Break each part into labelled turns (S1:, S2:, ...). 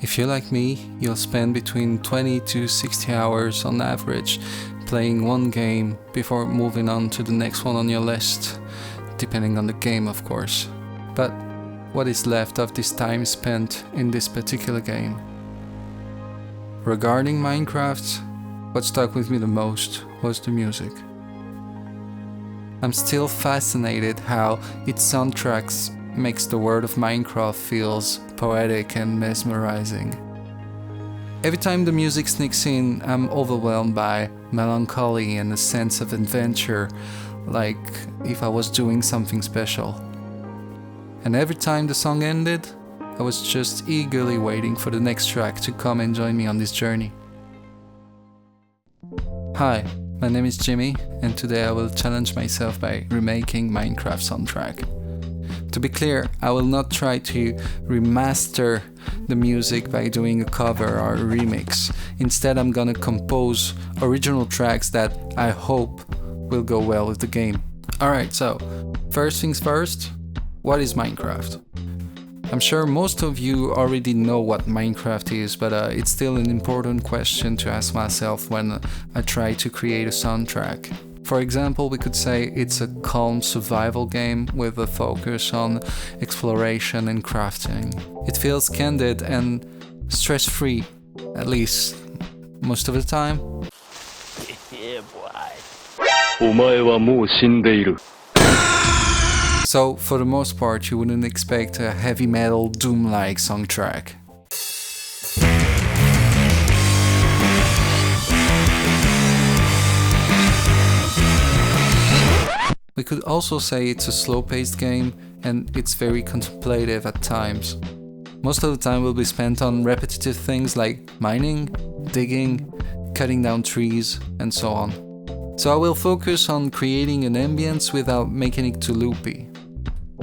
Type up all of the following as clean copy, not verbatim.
S1: If you're like me, you'll spend between 20 to 60 hours on average playing one game before moving on to the next one on your list, depending on the game of course. But what is left of this time spent in this particular game? Regarding Minecraft, what stuck with me the most was the music. I'm still fascinated how its soundtracks makes the world of Minecraft feels poetic and mesmerizing. Every time the music sneaks in, I'm overwhelmed by melancholy and a sense of adventure, like if I was doing something special. And every time the song ended, I was just eagerly waiting for the next track to come and join me on this journey. Hi, my name is Jimmy, and today I will challenge myself by remaking Minecraft soundtrack. To be clear, I will not try to remaster the music by doing a cover or a remix. Instead, I'm gonna compose original tracks that I hope will go well with the game. Alright, so first things first, what is Minecraft? I'm sure most of you already know what Minecraft is, but it's still an important question to ask myself when I try to create a soundtrack. For example, we could say it's a calm survival game with a focus on exploration and crafting. It feels candid and stress-free, at least most of the time.
S2: Yeah, boy.
S1: So, for the most part, you wouldn't expect a heavy metal doom-like soundtrack. We could also say it's a slow-paced game and it's very contemplative at times. Most of the time will be spent on repetitive things like mining, digging, cutting down trees, and so on. So I will focus on creating an ambience without making it too loopy.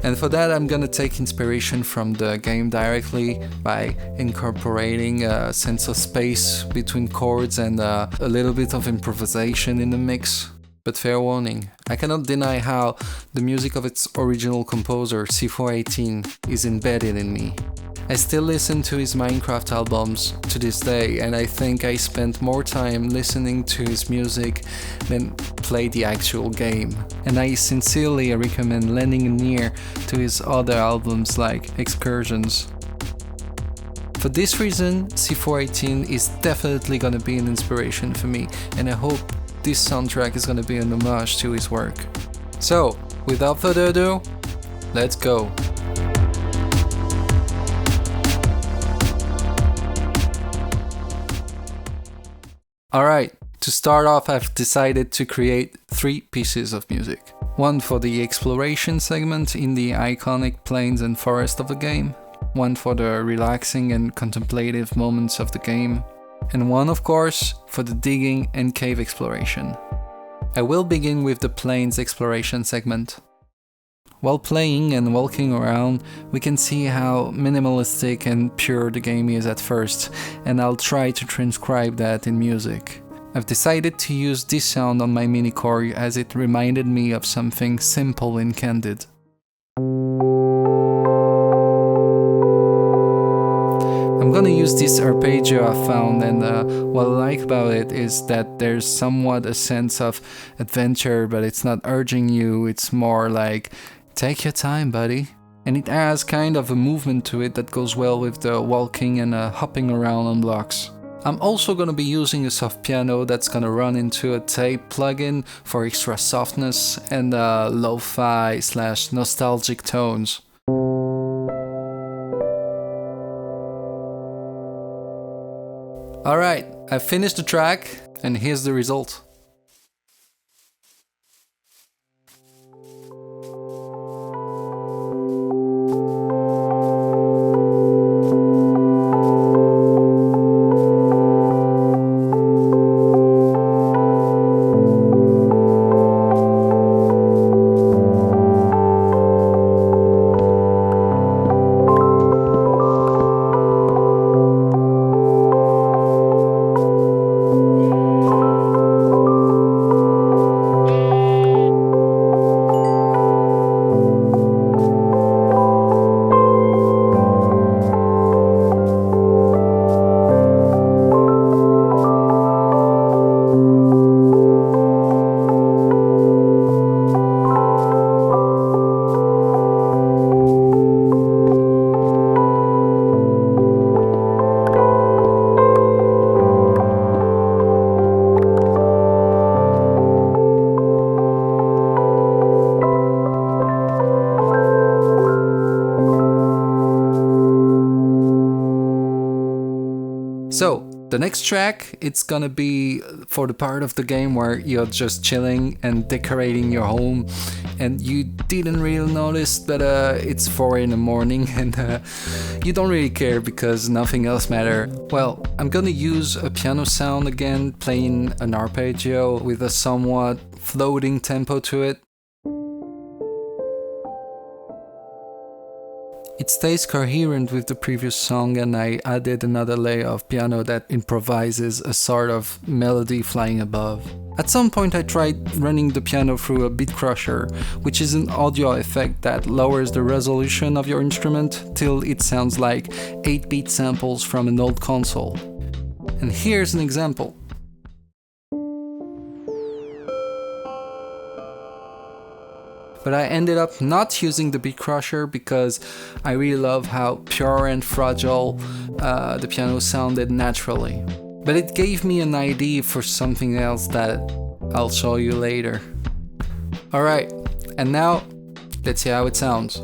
S1: And for that I'm gonna take inspiration from the game directly by incorporating a sense of space between chords and a little bit of improvisation in the mix. But fair warning, I cannot deny how the music of its original composer, C418, is embedded in me. I still listen to his Minecraft albums to this day, and I think I spent more time listening to his music than play the actual game. And I sincerely recommend lending an ear to his other albums like Excursions. For this reason, C418 is definitely gonna be an inspiration for me, and I hope this soundtrack is gonna be an homage to his work. So, without further ado, let's go! Alright, to start off I've decided to create 3 pieces of music. One for the exploration segment in the iconic plains and forest of the game, one for the relaxing and contemplative moments of the game, and one of course for the digging and cave exploration. I will begin with the plains exploration segment. While playing and walking around, we can see how minimalistic and pure the game is at first, and I'll try to transcribe that in music. I've decided to use this sound on my mini core as it reminded me of something simple and candid. I'm gonna use this arpeggio I found, and what I like about it is that there's somewhat a sense of adventure, but it's not urging you, it's more like, take your time, buddy. And it has kind of a movement to it that goes well with the walking and hopping around on blocks. I'm also gonna be using a soft piano that's gonna run into a tape plugin for extra softness and lo-fi / nostalgic tones. Alright, I've finished the track, and here's the result. So, the next track, it's gonna be for the part of the game where you're just chilling and decorating your home and you didn't really notice that it's 4 in the morning and you don't really care because nothing else matters. Well, I'm gonna use a piano sound again, playing an arpeggio with a somewhat floating tempo to it. It stays coherent with the previous song, and I added another layer of piano that improvises a sort of melody flying above. At some point I tried running the piano through a beat crusher, which is an audio effect that lowers the resolution of your instrument till it sounds like 8-beat samples from an old console. And here's an example. But I ended up not using the beat crusher because I really love how pure and fragile the piano sounded naturally. But it gave me an idea for something else that I'll show you later. Alright, and now let's see how it sounds.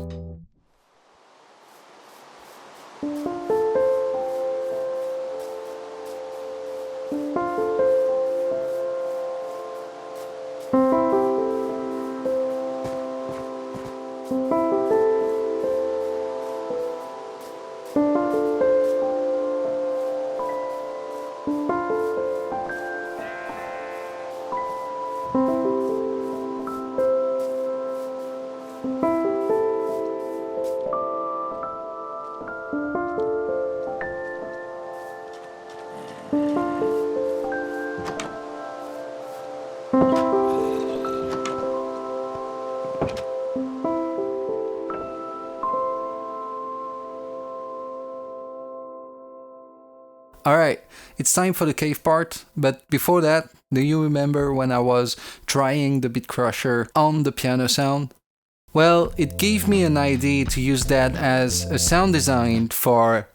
S1: Alright, it's time for the cave part, but before that, do you remember when I was trying the beat crusher on the piano sound? Well, it gave me an idea to use that as a sound design for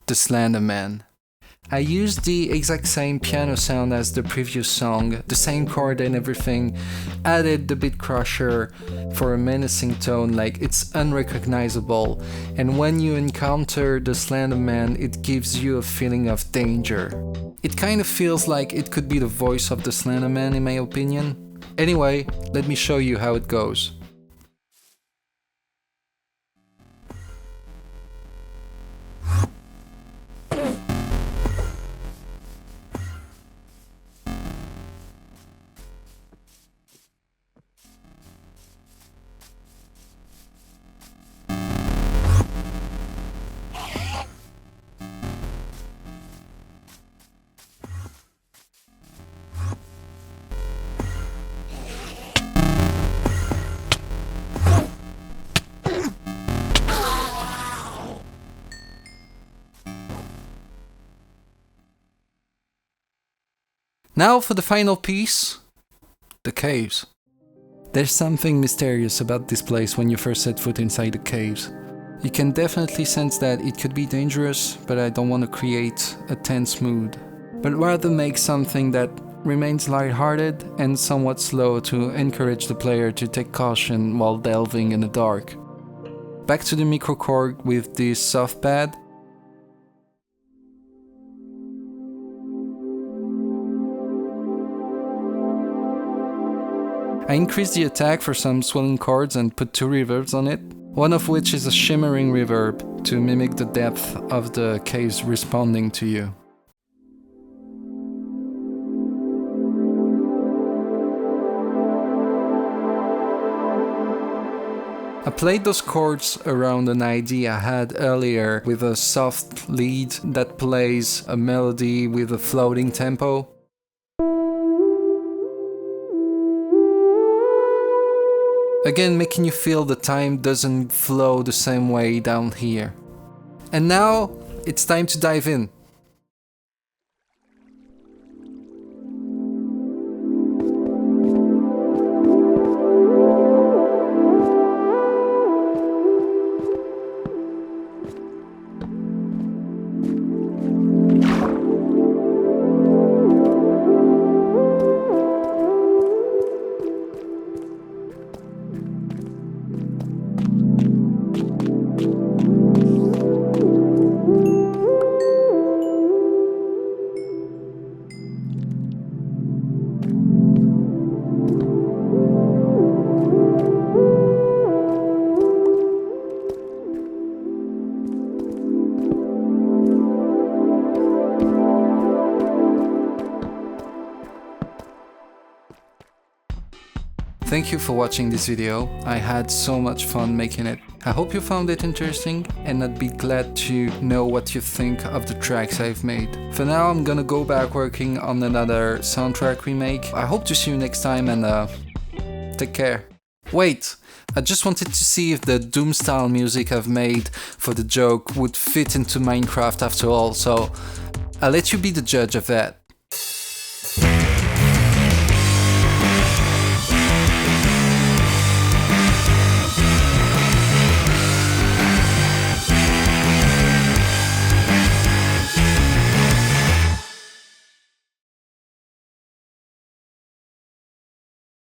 S1: the Slender Man. I used the exact same piano sound as the previous song, the same chord and everything, added the beat crusher for a menacing tone like it's unrecognizable, and when you encounter the Slender Man it gives you a feeling of danger. It kind of feels like it could be the voice of the Slender Man in my opinion. Anyway, let me show you how it goes. Now for the final piece, the caves. There's something mysterious about this place when you first set foot inside the caves. You can definitely sense that it could be dangerous, but I don't want to create a tense mood, but rather make something that remains lighthearted and somewhat slow to encourage the player to take caution while delving in the dark. Back to the microchord with this soft pad. I increased the attack for some swelling chords and put 2 reverbs on it, one of which is a shimmering reverb to mimic the depth of the caves responding to you. I played those chords around an idea I had earlier with a soft lead that plays a melody with a floating tempo. Again, making you feel the time doesn't flow the same way down here. And now, it's time to dive in. Thank you for watching this video. I had so much fun making it. I hope you found it interesting, and I'd be glad to know what you think of the tracks I've made. For now, I'm gonna go back working on another soundtrack remake. I hope to see you next time, and take care. Wait, I just wanted to see if the Doom style music I've made for the joke would fit into Minecraft after all, so I'll let you be the judge of that.